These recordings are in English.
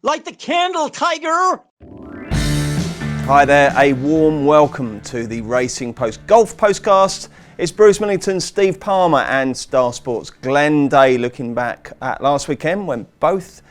Light the candle, Tiger! Hi there, a warm welcome to the Racing Post Golf Postcast. It's Bruce Millington, Steve Palmer and Star Sports' Glenn Day looking back at last weekend when both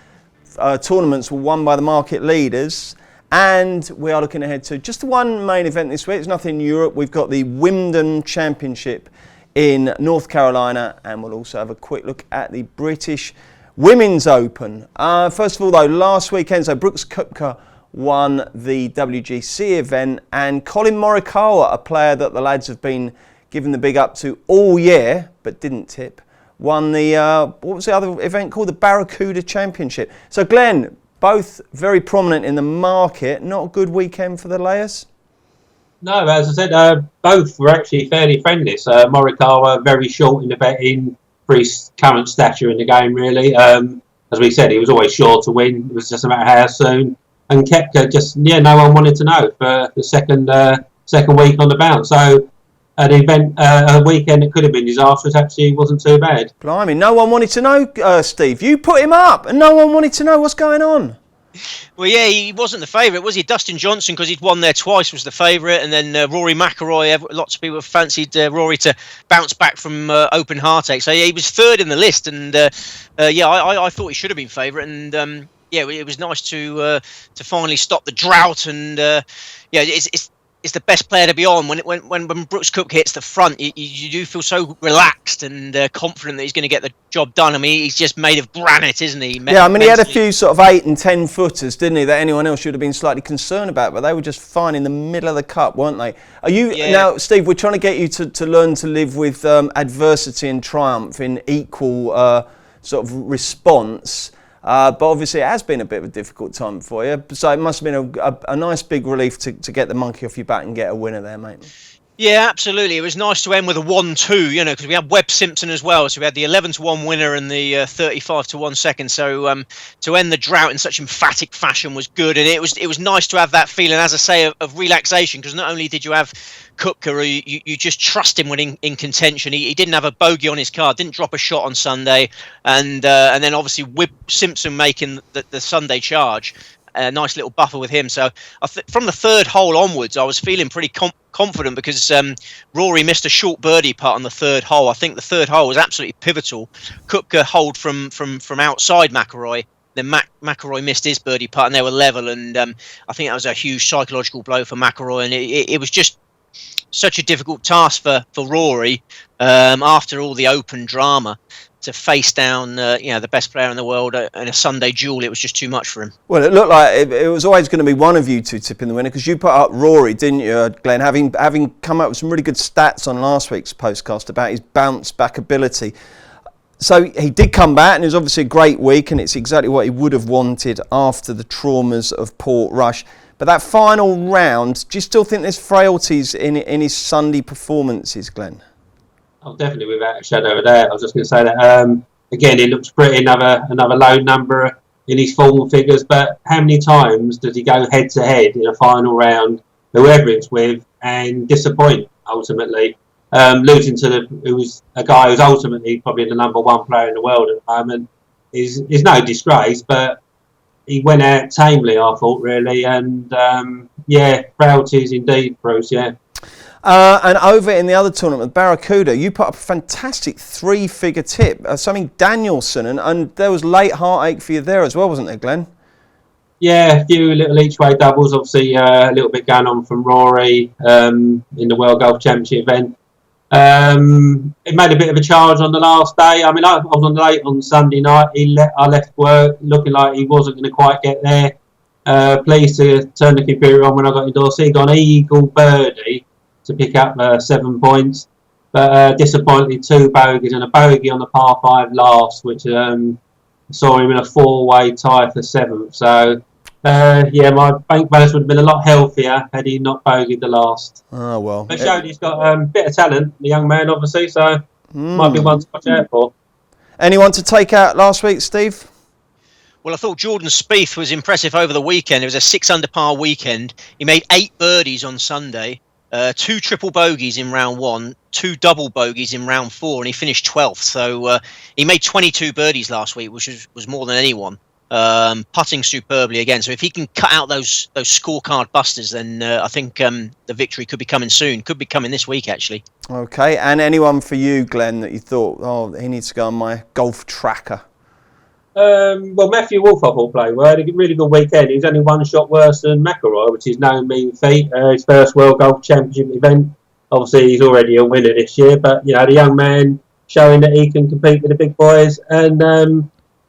tournaments were won by the market leaders. And we are looking ahead to just one main event this week. There's nothing in Europe. We've got the Wyndham Championship in North Carolina, and we'll also have a quick look at the British Women's Open. First of all, though, last weekend, so Brooks Koepka won the WGC event, and Colin Morikawa, a player that the lads have been giving the big up to all year, but didn't tip, won the, what was the other event called? The Barracuda Championship. So, Glenn, both very prominent in the market. Not a good weekend for the layers? No, as I said, both were actually fairly friendly. So Morikawa very short in the betting for his current stature in the game, really. As we said, he was always sure to win. It was just a matter of how soon. And Koepka just, no one wanted to know for the second week on the bounce. So an event, a weekend that could have been disastrous actually wasn't too bad. Blimey, no one wanted to know, Steve. You put him up and no one wanted to know what's going on. Well, yeah, he wasn't the favourite, was he? Dustin Johnson, because he'd won there twice, was the favourite. And then Rory Mcilroy, lots of people fancied Rory to bounce back from open heartache. So, yeah, he was third in the list. And, I thought he should have been favourite. And, it was nice to finally stop the drought. And, it's the best player to be on. When Brooks Koepka hits the front, you do feel so relaxed and confident that he's going to get the job done. I mean, he's just made of granite, isn't he? Yeah, I mean, he had a few sort of 8 and 10 footers, didn't he, that anyone else should have been slightly concerned about, but they were just fine in the middle of the cup, weren't they? Now, Steve, we're trying to get you to learn to live with adversity and triumph in equal sort of response. But obviously it has been a bit of a difficult time for you. So it must have been a nice big relief to get the monkey off your back and get a winner there, mate. Yeah, absolutely. It was nice to end with a 1-2, because we had Webb Simpson as well. So we had the 11-1 winner and the 35-1 second. So to end the drought in such emphatic fashion was good. And it was nice to have that feeling, as I say, of relaxation, because not only did you have Koepka, you just trust him when in contention. He didn't have a bogey on his card, didn't drop a shot on Sunday. And then obviously Webb Simpson making the Sunday charge. A nice little buffer with him. So from the third hole onwards, I was feeling pretty confident because Rory missed a short birdie putt on the third hole. I think the third hole was absolutely pivotal. Koepka holed from outside McIlroy. Then McIlroy missed his birdie putt and they were level. And I think that was a huge psychological blow for McIlroy. And it was just such a difficult task for Rory after all the open drama. To face down, the best player in the world in a Sunday duel, it was just too much for him. Well, it looked like it was always going to be one of you two tipping the winner, because you put up Rory, didn't you, Glenn? Having come up with some really good stats on last week's postcast about his bounce back ability. So he did come back, and it was obviously a great week, and it's exactly what he would have wanted after the traumas of Portrush. But that final round, do you still think there's frailties in his Sunday performances, Glenn? Oh, definitely, without a shadow of a doubt. I was just going to say that again. It looks pretty another low number in his formal figures. But how many times does he go head to head in a final round, whoever it's with, and disappoint ultimately, losing to who's a guy who's ultimately probably the number one player in the world at the moment? Is no disgrace, but he went out tamely, I thought, really, and frailties indeed, Bruce. Yeah. And over in the other tournament, Barracuda, you put up a fantastic 3-figure tip, something Danielson, and there was late heartache for you there as well, wasn't there, Glenn? Yeah, a few little each-way doubles, obviously a little bit going on from Rory in the World Golf Championship event. It made a bit of a charge on the last day. I mean, I was on late on Sunday night. I left work looking like he wasn't going to quite get there. Pleased to turn the computer on when I got indoors. He got an eagle birdie to pick up 7 points, but disappointingly 2 bogeys and a bogey on the par 5 last, which saw him in a 4-way tie for 7th. So my bank balance would have been a lot healthier had he not bogeyed the last. Oh well, but showed he's got a bit of talent, the young man, obviously, so might be one to watch out for. Anyone to take out last week, Steve? Well, I thought Jordan Speith was impressive over the weekend. It was a 6 under par weekend. He made 8 birdies on Sunday. 2 triple bogeys in round 1, 2 double bogeys in round 4, and he finished 12th. So he made 22 birdies last week, which was more than anyone. putting superbly again. So if he can cut out those scorecard busters, then I think the victory could be coming soon. Could be coming this week, actually. Okay, and anyone for you, Glenn, that you thought, oh, he needs to go on my golf tracker? Well, Matthew Wolfhoff will play well. Had a really good weekend. He's only one shot worse than McIlroy, which is no mean feat. His first World Golf Championship event. Obviously, he's already a winner this year, but the young man showing that he can compete with the big boys. And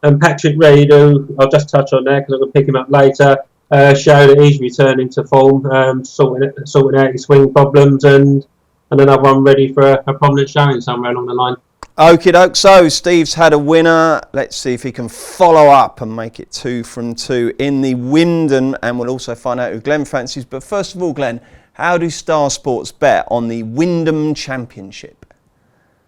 Patrick Reed, who I'll just touch on there because I'm going to pick him up later, showed that he's returning to form, sorting out his swing problems, and another one ready for a prominent showing somewhere along the line. Okie doke, so Steve's had a winner. Let's see if he can follow up and make it 2 from 2 in the Wyndham, and we'll also find out who Glenn fancies. But first of all, Glenn, how do Star Sports bet on the Wyndham Championship?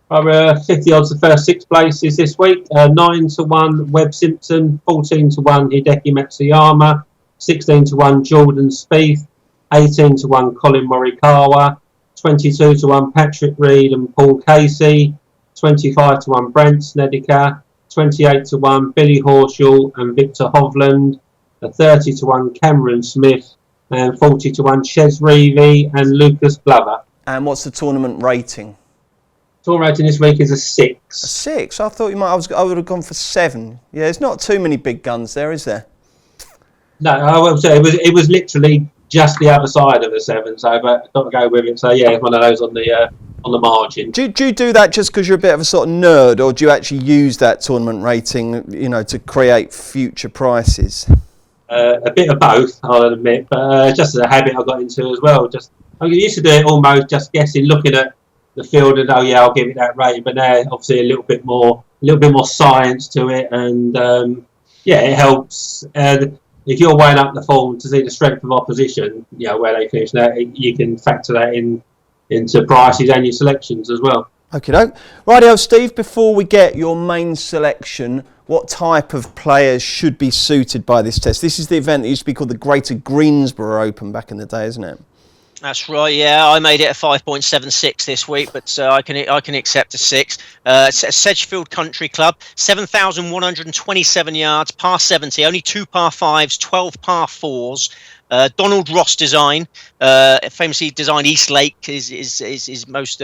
50 odds the first 6 places this week. 9-1 Webb Simpson, 14-1 Hideki Matsuyama, 16-1 Jordan Speith, 18-1 Colin Morikawa, 22-1 Patrick Reed and Paul Casey, 25-1 Brandt Snedeker, 28-1 Billy Horschel and Victor Hovland, 30-1 Cameron Smith, and 40-1 Ches Reavie and Lucas Glover. And what's the tournament rating? Tournament rating this week is a 6. A 6? I thought I would have gone for 7. Yeah, there's not too many big guns there, is there? No, I will say it was literally just the other side of a 7. So, but I've got to go with it. So yeah, one of those on the margin. Do you do that just because you're a bit of a sort of nerd, or do you actually use that tournament rating, to create future prices? A bit of both, I'll admit, but just as a habit I got into as well. I used to do it almost just guessing, looking at the field, and I'll give it that rating. But now, obviously, a little bit more science to it, and it helps. If you're weighing up the form to see the strength of opposition, where they finish, you can factor that into prices and your selections as well. Okay, rightio, Steve. Before we get your main selection, what type of players should be suited by this test? This is the event that used to be called the Greater Greensboro Open back in the day, isn't it? That's right. Yeah, I made it a 5.76 this week, but I can accept a 6. It's a Sedgefield Country Club, 7,127 yards, par 70, only 2 par 5s, 12 par 4s. Donald Ross design, famously designed East Lake, is his most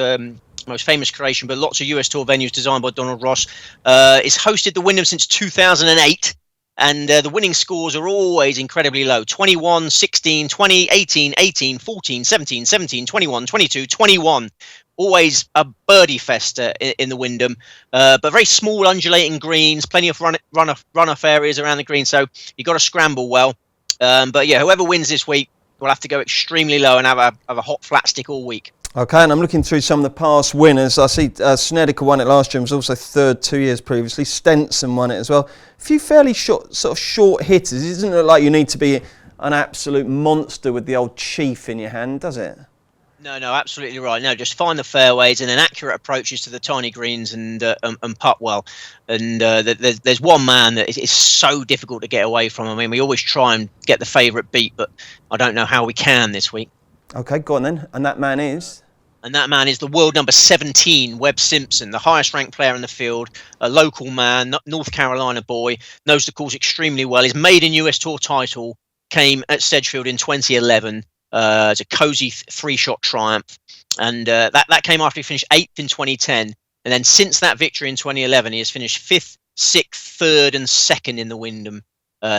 famous creation, but lots of US Tour venues designed by Donald Ross. It's hosted the Wyndham since 2008. And the winning scores are always incredibly low. 21, 16, 20, 18, 18, 14, 17, 17, 21, 22, 21. Always a birdie fest in the Wyndham. But very small undulating greens, plenty of run-off areas around the green. So you've got to scramble well. But yeah, whoever wins this week will have to go extremely low and have a hot flat stick all week. Okay, and I'm looking through some of the past winners. I see Snedeker won it last year. He was also third 2 years previously. Stenson won it as well. A few fairly short hitters. It doesn't look like you need to be an absolute monster with the old Chief in your hand, does it? No, absolutely right. No, just find the fairways and then accurate approaches to the tiny greens and putt well. And there's one man that is so difficult to get away from. I mean, we always try and get the favourite beat, but I don't know how we can this week. Okay, go on then. And that man is? And that man is the world number 17, Webb Simpson, the highest ranked player in the field, a local man, North Carolina boy, knows the course extremely well. His maiden US Tour title came at Sedgefield in 2011. It's a cosy 3-shot triumph. And that came after he finished 8th in 2010. And then since that victory in 2011, he has finished 5th, 6th, 3rd and 2nd in the Wyndham.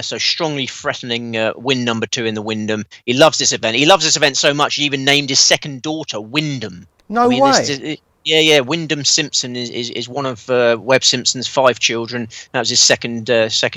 So strongly threatening win number 2 in the Wyndham. He loves this event. He loves this event so much he even named his second daughter Wyndham. No way. Yeah. Windham Simpson is one of Webb Simpson's 5 children. That was his second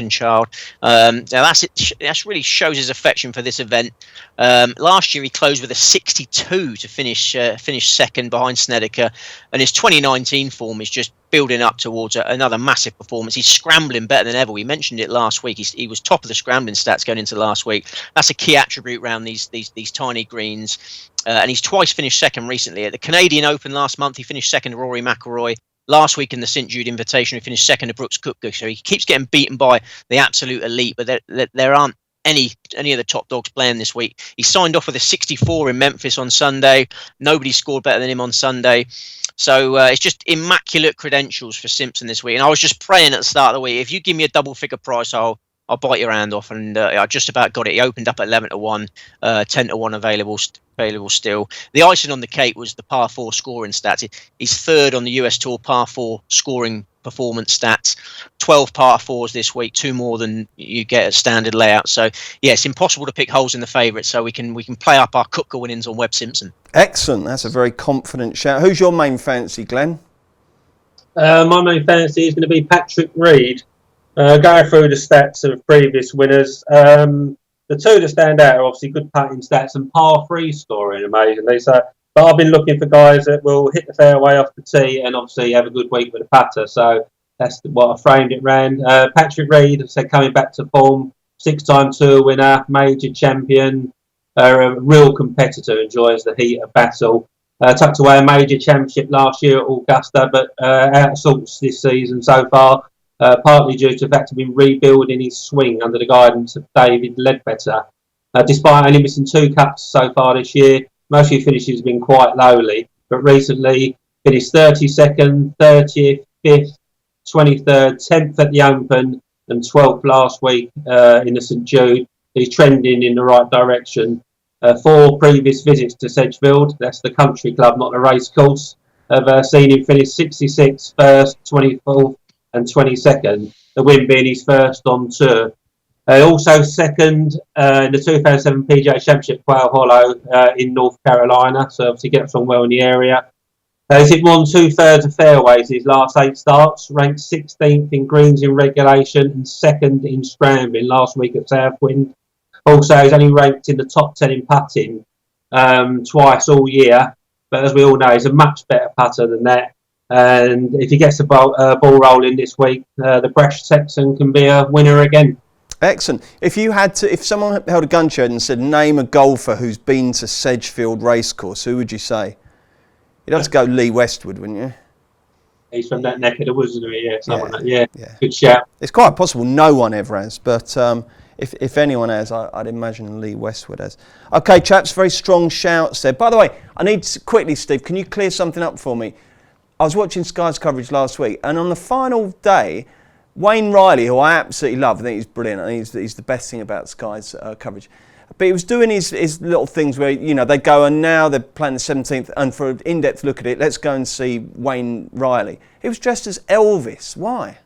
child. Now that really shows his affection for this event. Last year he closed with a 62 to finish second behind Snedeker, and his 2019 form is just building up towards another massive performance. He's scrambling better than ever. We mentioned it last week. He was top of the scrambling stats going into last week. That's a key attribute around these tiny greens. And he's twice finished second recently. At the Canadian Open last month, he finished second to Rory Mcilroy. Last week in the St Jude Invitation, he finished second to Brooks Koepka. So he keeps getting beaten by the absolute elite, but there aren't any of the top dogs playing this week. He signed off with a 64 in Memphis on Sunday. Nobody scored better than him on Sunday. So it's just immaculate credentials for Simpson this week. And I was just praying at the start of the week, if you give me a double-figure price, I'll I'll bite your hand off. And I just about got it. He opened up at 11-1, 10-1 available still. The icing on the cake was the par 4 scoring stats. He's third on the US Tour par 4 scoring performance stats. 12 par 4s this week, 2 more than you get at standard layout. So yeah, it's impossible to pick holes in the favourites. So we can play up our Cooker winnings on Webb Simpson. Excellent. That's a very confident shout. Who's your main fancy, Glenn? My main fancy is going to be Patrick Reed. Going through the stats of previous winners, the two that stand out are obviously good putting stats and par 3 scoring amazingly. So, but I've been looking for guys that will hit the fairway off the tee and obviously have a good week with the putter. So that's what I framed it round. Patrick Reed, I said, coming back to form, 6-time tour winner, major champion, a real competitor, enjoys the heat of battle. Tucked away a major championship last year at Augusta, but out of sorts this season so far. Partly due to the fact of been rebuilding his swing under the guidance of David Ledbetter. Despite only missing 2 cuts so far this year, most of his finishes have been quite lowly, but recently finished 32nd, 30th, 5th, 23rd, 10th at the Open and 12th last week in the St Jude. He's trending in the right direction. 4 previous visits to Sedgefield, that's the country club, not the race course, have seen him finish 66th, 1st, 24th and 22nd, the win being his first on tour. Also second in the 2007 PGA Championship, Quail Hollow in North Carolina, so obviously gets on well in the area. He's hit more than 2/3 of fairways in his last 8 starts, ranked 16th in greens in regulation and 2nd in scrambling last week at Southwind. Also, he's only ranked in the top 10 in putting twice all year, but as we all know, he's a much better putter than that. And if he gets the ball rolling this week, the Brash Texan can be a winner again. Excellent. If someone held a gun to you and said, name a golfer who's been to Sedgefield Racecourse, who would you say? You'd have to go Lee Westwood, wouldn't you? He's from that neck of the woods, isn't he? Yeah, someone yeah. Good shout. It's quite possible no one ever has, but if anyone has, I'd imagine Lee Westwood has. Okay, chaps, very strong shouts there. By the way, I need to quickly, Steve, can you clear something up for me? I was watching Sky's coverage last week, and on the final day, Wayne Riley, who I absolutely love, I think he's brilliant, I think he's the best thing about Sky's coverage. But he was doing his little things where, they'd go, and now they're playing the 17th, and for an in-depth look at it, let's go and see Wayne Riley. He was dressed as Elvis. Why?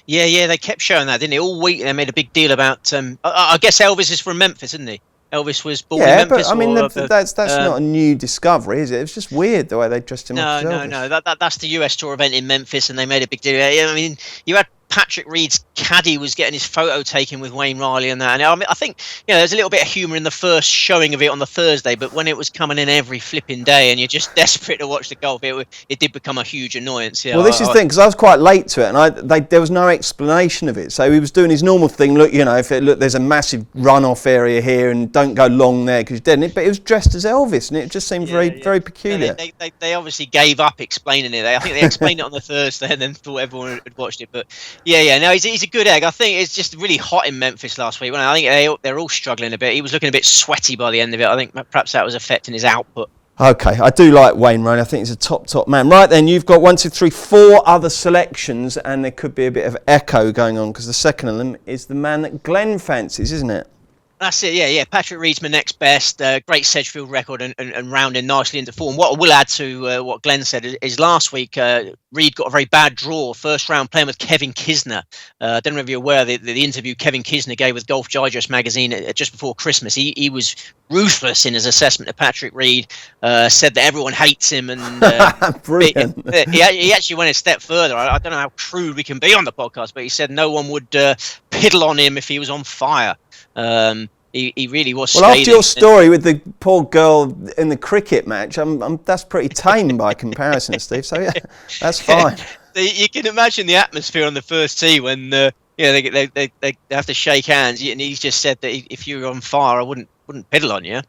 Yeah, they kept showing that, didn't they? All week they made a big deal about, I guess Elvis is from Memphis, isn't he? Elvis was born in Memphis. Yeah, but I mean, that's not a new discovery, is it? It was just weird the way they dressed him up as Elvis. No. That's the US Tour event in Memphis, and they made a big deal. I mean, you had Patrick Reed's caddy was getting his photo taken with Wayne Riley and that. And I think there's a little bit of humour in the first showing of it on the Thursday, but when it was coming in every flipping day and you're just desperate to watch the golf, it did become a huge annoyance. Well, this is the thing, because I was quite late to it, and there was no explanation of it. So he was doing his normal thing. Look, there's a massive runoff area here, and don't go long there because you're dead. But it was dressed as Elvis, and it just seemed very peculiar. Yeah, they obviously gave up explaining it. I think they explained it on the Thursday and then thought everyone had watched it. But no, he's a good egg. I think it's just really hot in Memphis last week. I think they're all struggling a bit. He was looking a bit sweaty by the end of it. I think perhaps that was affecting his output. Okay, I do like Wayne Riley. I think he's a top man. Right then, you've got 1, 2, 3, 4 other selections, and there could be a bit of echo going on because the second of them is the man that Glenn fancies, isn't it? That's it, yeah. Patrick Reed's my next best. Great Sedgefield record and rounding nicely into form. What I will add to what Glenn said is last week, Reed got a very bad draw, first round playing with Kevin Kisner. I don't know if you're aware of the interview Kevin Kisner gave with Golf Digest magazine just before Christmas. He was ruthless in his assessment of Patrick Reed, said that everyone hates him. And brilliant. He actually went a step further. I don't know how crude we can be on the podcast, but he said no one would piddle on him if he was on fire. He really was. Well, after your story with the poor girl in the cricket match, that's pretty tame by comparison, Steve. So yeah, that's fine. You can imagine the atmosphere on the first tee when they have to shake hands, and he just said that if you were on fire, I wouldn't piddle on you.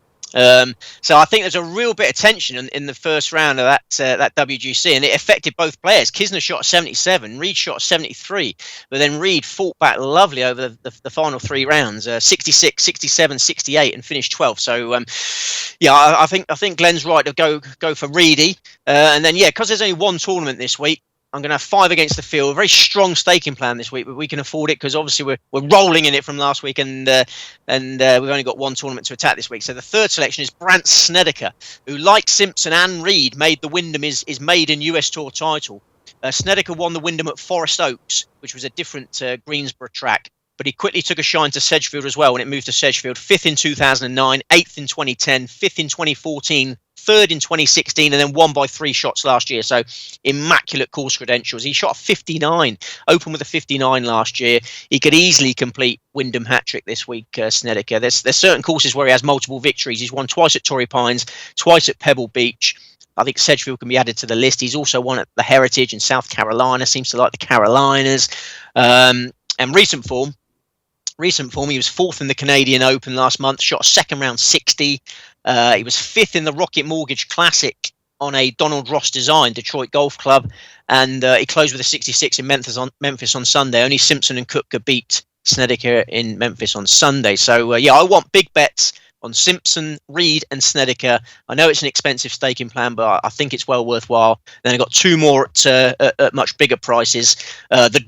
So I think there's a real bit of tension in the first round of that WGC, and it affected both players. Kisner shot 77, Reed shot 73, but then Reed fought back lovely over the final 3 rounds, 66, 67, 68, and finished 12th. So I think Glenn's right to go for Reedy, and then because there's only one tournament this week, I'm going to have 5 against the field. A very strong staking plan this week, but we can afford it because obviously we're rolling in it from last week, and we've only got one tournament to attack this week. So the third selection is Brandt Snedeker, who, like Simpson and Reed, made the Windham his maiden US Tour title. Snedeker won the Windham at Forest Oaks, which was a different Greensboro track, but he quickly took a shine to Sedgefield as well when it moved to Sedgefield. 5th in 2009, 8th in 2010, 5th in 2014, 3rd in 2016, and then won by 3 shots last year. So immaculate course credentials. He shot a 59, opened with a 59 last year. He could easily complete Windham hat-trick this week, Snedeker. There's certain courses where he has multiple victories. He's won twice at Torrey Pines, twice at Pebble Beach. I think Sedgefield can be added to the list. He's also won at the Heritage in South Carolina, seems to like the Carolinas. And recent form, he was 4th in the Canadian Open last month, shot a second round 60. He was 5th in the Rocket Mortgage Classic on a Donald Ross design, Detroit Golf Club, and he closed with a 66 in Memphis on Sunday. Only Simpson and Cook could beat Snedeker in Memphis on Sunday. So, I want big bets on Simpson, Reed and Snedeker. I know it's an expensive staking plan, but I think it's well worthwhile. Then I've got 2 more at much bigger prices. The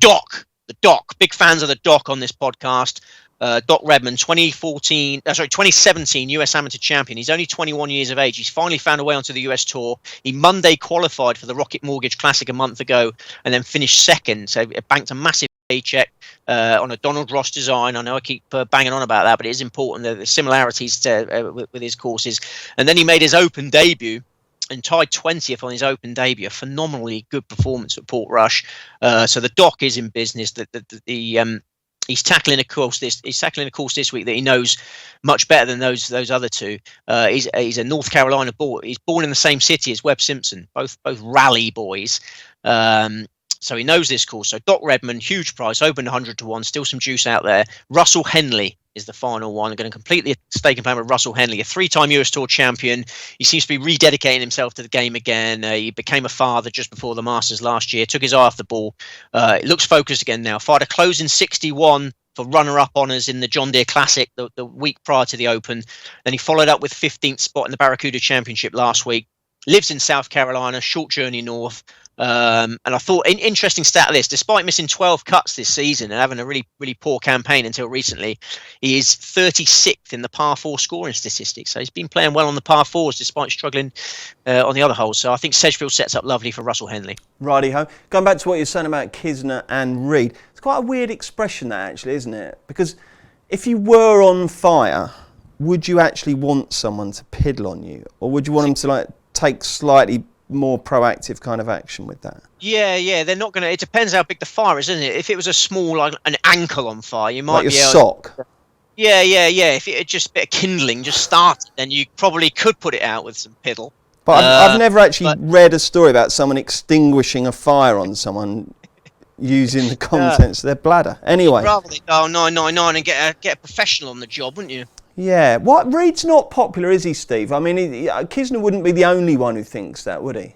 Doc, big fans of the Doc on this podcast. Doc Redman, 2017 US Amateur Champion. He's only 21 years of age. He's finally found a way onto the US Tour. He Monday qualified for the Rocket Mortgage Classic a month ago and then finished second. So it banked a massive paycheck on a Donald Ross design. I know I keep banging on about that, but it is important. The similarities with his courses. And then he made his Open debut and tied 20th on his Open debut. A phenomenally good performance at Portrush. So the Doc is in business. He's tackling a course this week that he knows much better than those other two. He's a North Carolina boy. He's born in the same city as Webb Simpson, both rally boys. So he knows this course. So Doc Redman, huge price, opened 100 to 1, still some juice out there. Russell Henley is the final one. I'm going to complete the staking plan with Russell Henley, a 3-time US Tour champion. He seems to be rededicating himself to the game again. He became a father just before the Masters last year, took his eye off the ball. It looks focused again now. Fired a closing 61 for runner-up honours in the John Deere Classic the week prior to the Open. Then he followed up with 15th spot in the Barracuda Championship last week. Lives in South Carolina, short journey north. And I thought, interesting stat of this, despite missing 12 cuts this season and having a really, really poor campaign until recently, he is 36th in the par 4 scoring statistics. So he's been playing well on the par 4s despite struggling on the other holes. So I think Sedgefield sets up lovely for Russell Henley. Righty-ho. Going back to what you're saying about Kisner and Reed, it's quite a weird expression that actually, isn't it? Because if you were on fire, would you actually want someone to piddle on you? Or would you want them to take slightly more proactive kind of action with that? Yeah, they're not going to. It depends how big the fire is, isn't it? If it was a small, like an ankle on fire, you might be able sock. Yeah. If it had just a bit of kindling just started, then you probably could put it out with some piddle. But I've never actually read a story about someone extinguishing a fire on someone using the contents of their bladder. Anyway. You'd rather they dial 999 and get a professional on the job, wouldn't you? Yeah. What? Reed's not popular, is he, Steve? I mean, Kisner wouldn't be the only one who thinks that, would he?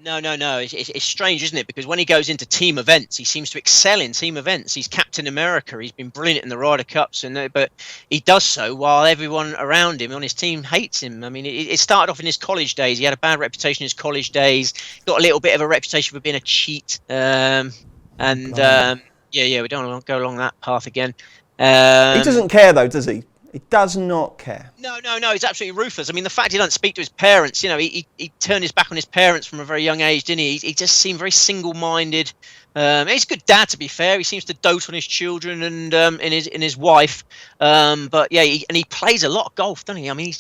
No. It's strange, isn't it? Because when he goes into team events, he seems to excel in team events. He's Captain America. He's been brilliant in the Ryder Cups, but he does so while everyone around him on his team hates him. I mean, it started off in his college days. He had a bad reputation in his college days. Got a little bit of a reputation for being a cheat. We don't want to go along that path again. He doesn't care, though, does he? He does not care. No, he's absolutely ruthless. I mean, the fact he doesn't speak to his parents, he turned his back on his parents from a very young age, didn't he? He just seemed very single-minded. He's a good dad, to be fair. He seems to dote on his children and in his wife. But yeah, he plays a lot of golf, doesn't he? I mean,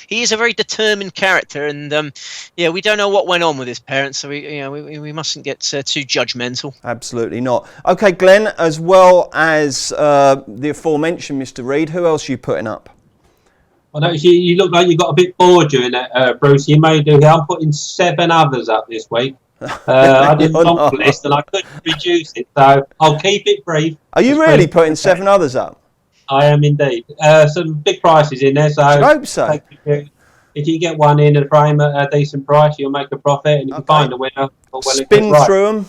he is a very determined character, and we don't know what went on with his parents, so we mustn't get too judgmental. Absolutely not. Okay, Glenn, as well as the aforementioned Mr. Reed, who else are you putting up? I noticed you look like you got a bit bored during that, Bruce. You may do. I'm putting 7 others up this week. I didn't want the list and I couldn't reduce it, so I'll keep it brief. Are you really putting 7 others up? I am indeed. Some big prices in there, so I hope so. If you get one in a frame at a decent price, you'll make a profit, and if you find a winner, spin through them.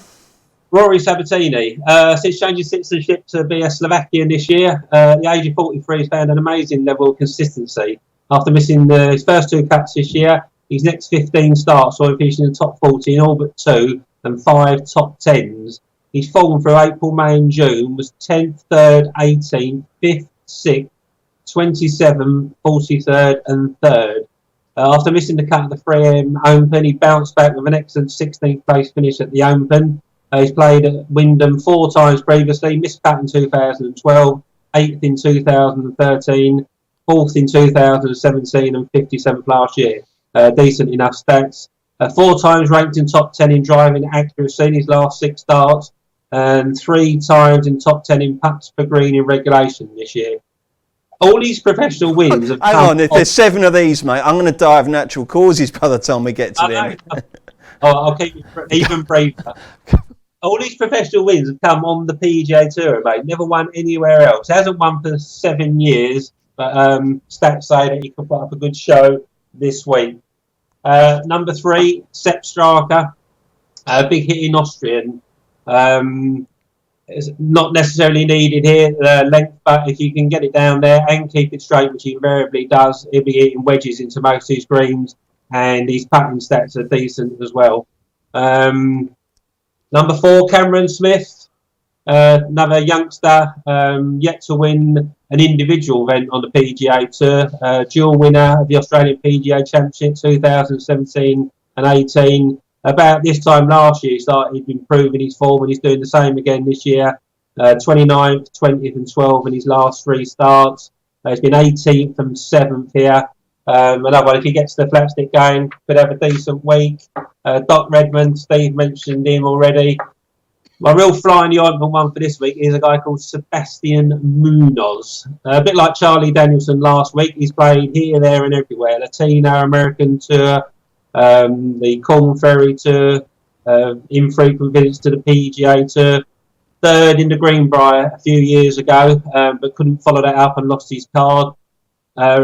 Rory Sabatini, since changing citizenship to be a Slovakian this year, at the age of 43, he's found an amazing level of consistency. After missing his first 2 cuts this year, his next 15 starts saw him finish in the top 40 in all but 2, and 5 top 10s. His form through April, May and June was 10th, 3rd, 18th, 5th, 6th, 27th, 43rd and 3rd. After missing the cut at the 3am Open, he bounced back with an excellent 16th place finish at the Open. He's played at Windham 4 times previously, missed cut in 2012, 8th in 2013, 4th in 2017 and 57th last year. Decent enough stats. 4 times ranked in top 10 in driving accuracy in his last 6 starts, and 3 times in top 10 in putts per green in regulation this year. All these professional wins have Hang on, if there's 7 of these, mate, I'm going to die of natural causes by the time we get to the end. I'll keep it even briefer. All these professional wins have come on the PGA Tour, mate. Never won anywhere else. Hasn't won for 7 years, but stats say that he could put up a good show this week. Number 3, Sepp Straka, a big hitting Austrian. It's not necessarily needed here, length, but if you can get it down there and keep it straight, which he invariably does, he'll be hitting wedges into most of his greens, and his putting stats are decent as well. Number 4, Cameron Smith, another youngster, yet to win an individual event on the PGA Tour, dual winner of the Australian PGA Championship 2017 and 18. About this time last year, he started improving his form, and he's doing the same again this year. 29th, 20th and 12th in his last 3 starts. He's been 18th and 7th here. Another one, if he gets the flat stick going, could have a decent week. Doc Redmond, Steve mentioned him already. My real fly in the ointment one for this week is a guy called Sebastian Munoz. A bit like Charlie Danielson last week, he's played here, there and everywhere. Latino American Tour, the Corn Ferry Tour, infrequent visits to the PGA Tour. 3rd in the Greenbrier a few years ago, but couldn't follow that up and lost his card.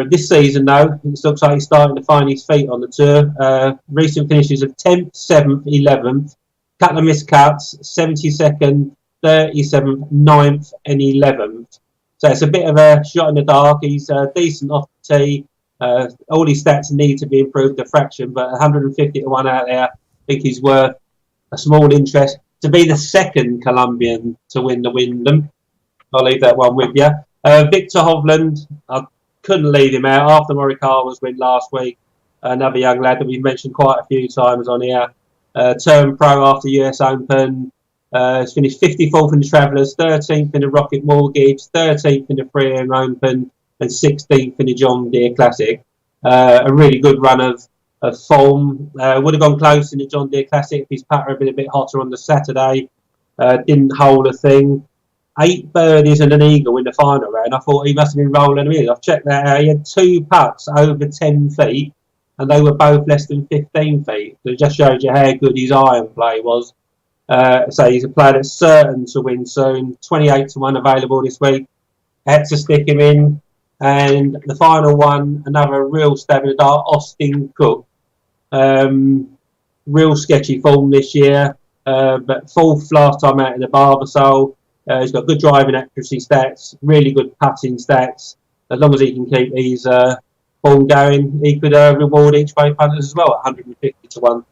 This season, though, it looks like he's starting to find his feet on the tour. Recent finishes of 10th, 7th, 11th, couple of missed cuts, 72nd, 37th, 9th and 11th. So it's a bit of a shot in the dark. He's decent off the tee. All his stats need to be improved a fraction, but 150 to 1 out there, I think he's worth a small interest. To be the 2nd Colombian to win the Wyndham, I'll leave that one with you. Victor Hovland, I couldn't leave him out after Morikawa's win last week. Another young lad that we've mentioned quite a few times on here. Turned pro after US Open. He's finished 54th in the Travellers, 13th in the Rocket Mortgage, 13th in the 3am Open, and 16th in the John Deere Classic. A really good run of form. Would have gone close in the John Deere Classic if his putter had been a bit hotter on the Saturday. Didn't hold a thing. 8 birdies and an eagle in the final round. I thought he must have been rolling them in. I've checked that out. He had 2 putts over 10 feet, and they were both less than 15 feet. So it just shows you how good his iron play was. So he's a player that's certain to win soon. 28 to 1 available this week. Had to stick him in. And the final one, another real stab in the dark, Austin Cook. Real sketchy form this year, but 4th last time out in the Barbasol. He's got good driving accuracy stats, really good putting stats. As long as he can keep his form going, he could reward each way punters as well at 150 to 1.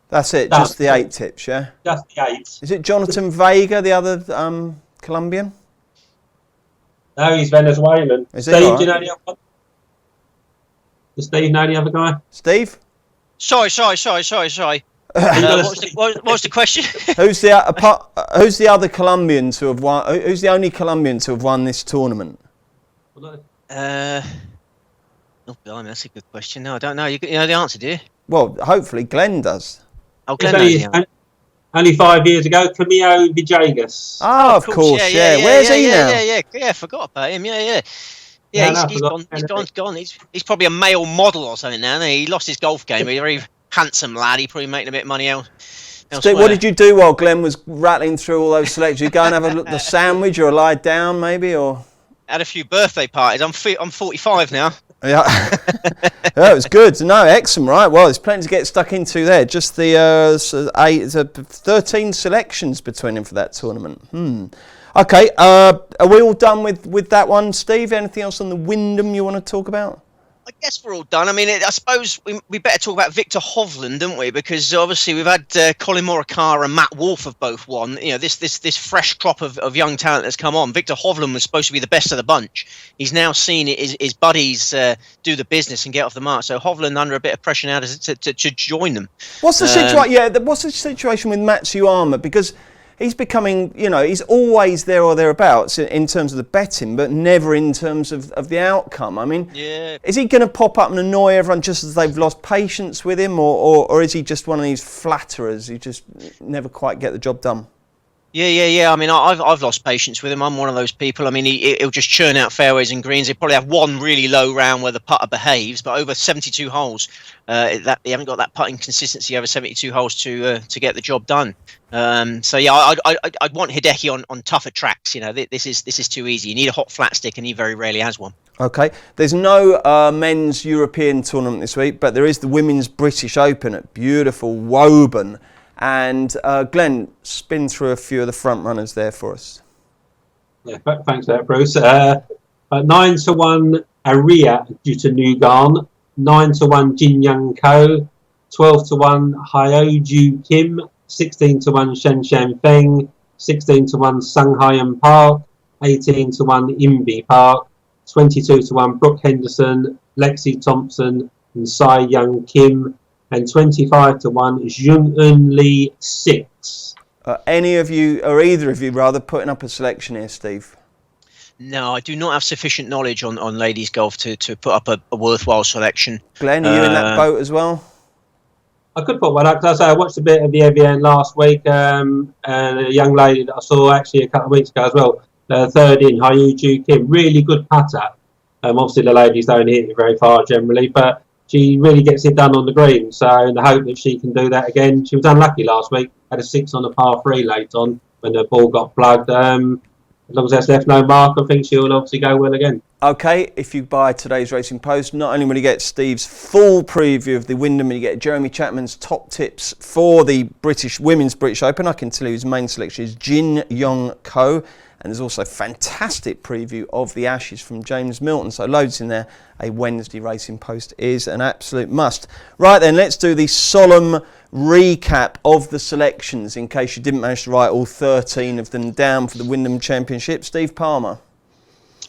That's it, just the 8 tips, yeah? Just the 8. Is it Jonathan Vega, the other Colombian? No, he's Venezuelan. Is Steve, it? do you know the other one? Does Steve know the other guy? Steve? Sorry. What was the question? Who's the other Colombian to have won? Who's the only Colombian to have won this tournament? Oh, blimey, that's a good question. No, I don't know. You know the answer, do you? Well, hopefully Glenn does. Oh, Glenn knows the answer. Only 5 years ago, Camilo Villegas. Oh, of course, yeah. Where's he now? Yeah, forgot about him. Yeah, he's gone. He's probably a male model or something now. He lost his golf game. He's a very handsome lad. He's probably making a bit of money out. Steve, what did you do while Glenn was rattling through all those selections? You go and have a look at the sandwich or lie down maybe, or? Had a few birthday parties. I'm 45 now. Yeah, yeah, it was good. No, excellent, right? Well, there's plenty to get stuck into there. Just the 13 selections between them for that tournament. Okay, are we all done with that one, Steve? Anything else on the Wyndham you want to talk about? I guess we're all done. I mean, I suppose we better talk about Victor Hovland, don't we? Because obviously we've had Colin Morikawa and Matt Wolff have both won. You know, this fresh crop of young talent that's come on. Victor Hovland was supposed to be the best of the bunch. He's now seen his buddies do the business and get off the mark. So Hovland under a bit of pressure now to join them. What's the situation? Yeah, what's the situation with Matsuyama? Because he's becoming, he's always there or thereabouts in terms of the betting, but never in terms of the outcome. I mean, is he going to pop up and annoy everyone just as they've lost patience with him, or is he just one of these flatterers who just never quite get the job done? Yeah. I mean, I've lost patience with him. I'm one of those people. I mean, he'll just churn out fairways and greens. He'll probably have one really low round where the putter behaves, but over 72 holes, he haven't got that putting consistency over 72 holes to get the job done. So yeah, I'd want Hideki on tougher tracks. This is too easy. You need a hot flat stick, and he very rarely has one. Okay, there's no men's European tournament this week, but there is the Women's British Open at beautiful Woburn. And Glenn, spin through a few of the front runners there for us. Yeah, thanks for that, Bruce. 9-1 Aria due to Nugan, 9-1 Jin Young Ko, 12-1 Hyoju Kim, 16-1 Shen Shan Feng, 16-1 Sung Hyun Park, 18-1 Inby Park, 22-1 Brooke Henderson, Lexi Thompson, and Sai Young Kim, and 25-1 Jung-Eun Lee 6. Either of you putting up a selection here, Steve? No, I do not have sufficient knowledge on ladies golf to put up a worthwhile selection. Glenn, are you in that boat as well? I could put one up. Because I watched a bit of the Evian last week, and a young lady that I saw actually a couple of weeks ago as well, third in, Hyoju Kim, really good putter. Obviously the ladies don't hit it very far generally, but she really gets it done on the green. So in the hope that she can do that again. She was unlucky last week, had a 6 on the par 3 late on when the ball got plugged. As long as that's left no mark, I think she'll obviously go well again. Okay, if you buy today's Racing Post, not only will you get Steve's full preview of the Wyndham, you get Jeremy Chapman's top tips for the Women's British Open. I can tell you his main selection is Jin Young Ko. And there's also a fantastic preview of the Ashes from James Milton. So loads in there. A Wednesday Racing Post is an absolute must. Right then, let's do the solemn recap of the selections in case you didn't manage to write all 13 of them down for the Wyndham Championship. Steve Palmer.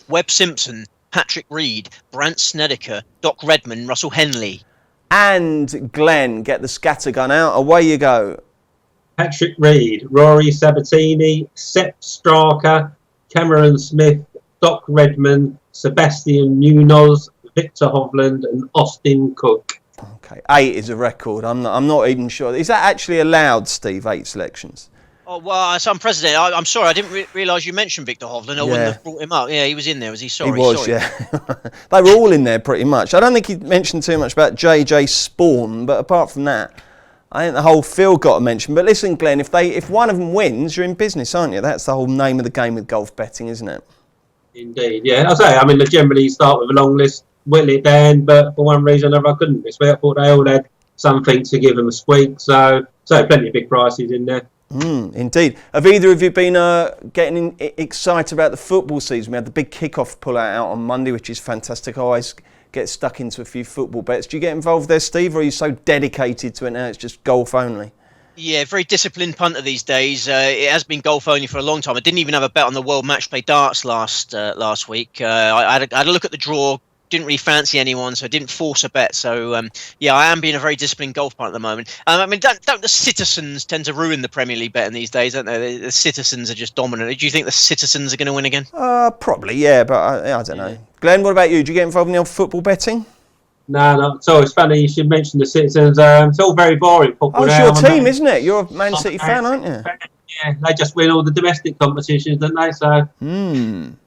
Webb Simpson, Patrick Reed, Brandt Snedeker, Doc Redman, Russell Henley. And Glenn, get the scattergun out. Away you go. Patrick Reed, Rory Sabatini, Sepp Straka, Cameron Smith, Doc Redman, Sebastian Munoz, Victor Hovland and Austin Cook. Okay, 8 is a record. I'm not even sure. Is that actually allowed, Steve, 8 selections? Oh, well, as I'm president, I'm sorry, I didn't realise you mentioned Victor Hovland. I wouldn't have brought him up. Yeah, he was in there, was he? Sorry. He was, sorry. Yeah. They were all in there pretty much. I don't think he mentioned too much about JJ Spawn, but apart from that, I think the whole field got a mention. But listen, Glenn, if one of them wins, you're in business, aren't you? That's the whole name of the game with golf betting, isn't it? Indeed, yeah. They generally start with a long list, whittle it down, but for one reason or another I couldn't this week. I thought they all had something to give them a squeak, so plenty of big prices in there. Indeed. Have either of you been getting excited about the football season? We had the big kickoff pull-out out on Monday, which is fantastic. I always get stuck into a few football bets. Do you get involved there, Steve, or are you so dedicated to it now it's just golf only? Yeah, very disciplined punter these days. It has been golf only for a long time. I didn't even have a bet on the World Match Play Darts last week. I had a look at the draw. Didn't really fancy anyone, so I didn't force a bet. So, I am being a very disciplined golf punter at the moment. Don't the citizens tend to ruin the Premier League betting these days, don't they? The citizens are just dominant. Do you think the citizens are going to win again? Probably, yeah, but I don't know. Glenn, what about you? Do you get involved in the old football betting? No. So it's funny you should mention the citizens. It's all very boring football. Oh, it's your team, isn't it? You're a Man City fan, aren't you? Yeah, they just win all the domestic competitions, don't they? So.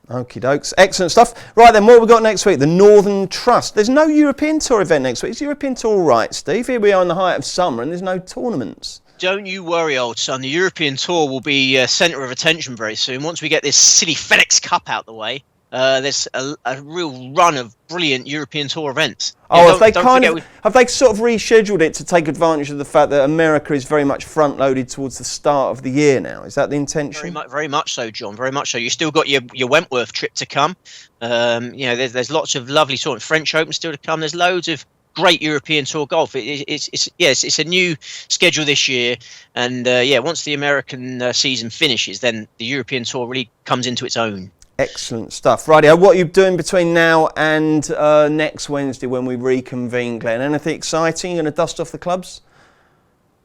Okie dokes. Excellent stuff. Right then, what have we got next week? The Northern Trust. There's no European Tour event next week. Is the European Tour all right, Steve? Here we are in the height of summer and there's no tournaments. Don't you worry, old son. The European Tour will be centre of attention very soon. Once we get this silly FedEx Cup out the way, there's a real run of brilliant European Tour events. Have they sort of rescheduled it to take advantage of the fact that America is very much front loaded towards the start of the year now? Is that the intention? Very much so, John. Very much so. You still got your Wentworth trip to come. There's lots of lovely sort of French Open still to come. There's loads of great European Tour golf. It's a new schedule this year, and once the American season finishes, then the European Tour really comes into its own. Excellent stuff. Rightio, what are you doing between now and next Wednesday when we reconvene, Glenn? Anything exciting? You going to dust off the clubs?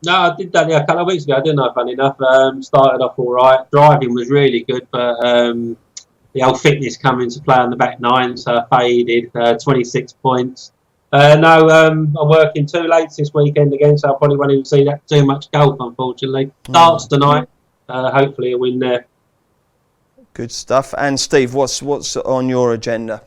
No, I did that a couple of weeks ago, didn't I, funny enough. Started off all right. Driving was really good, but the old fitness come into play on the back nine, so I faded 26 points. I'm working too late this weekend again, so I probably won't even see that too much golf, unfortunately. Darts tonight, hopefully a win there. Good stuff. And Steve, what's on your agenda?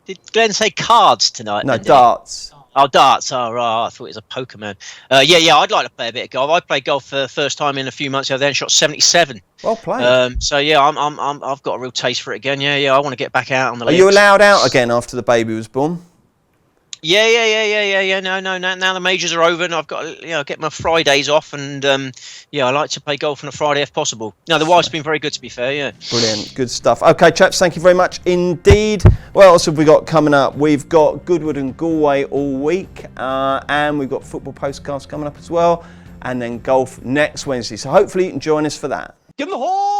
Did Glenn say cards tonight? No, darts. Oh, darts. Oh, right. I thought it was a poker man. I'd like to play a bit of golf. I played golf for the first time in a few months. I then shot 77. Well played. I've got a real taste for it again. Yeah. I want to get back out on the links. Are you allowed out again after the baby was born? Yeah. No. Now the majors are over, and I've got to get my Fridays off, and I like to play golf on a Friday if possible. No, the wife's been very good, to be fair. Yeah. Brilliant, good stuff. Okay, chaps, thank you very much indeed. What else have we got coming up? We've got Goodwood and Galway all week, and we've got football postcasts coming up as well, and then golf next Wednesday. So hopefully you can join us for that. Give them the horn!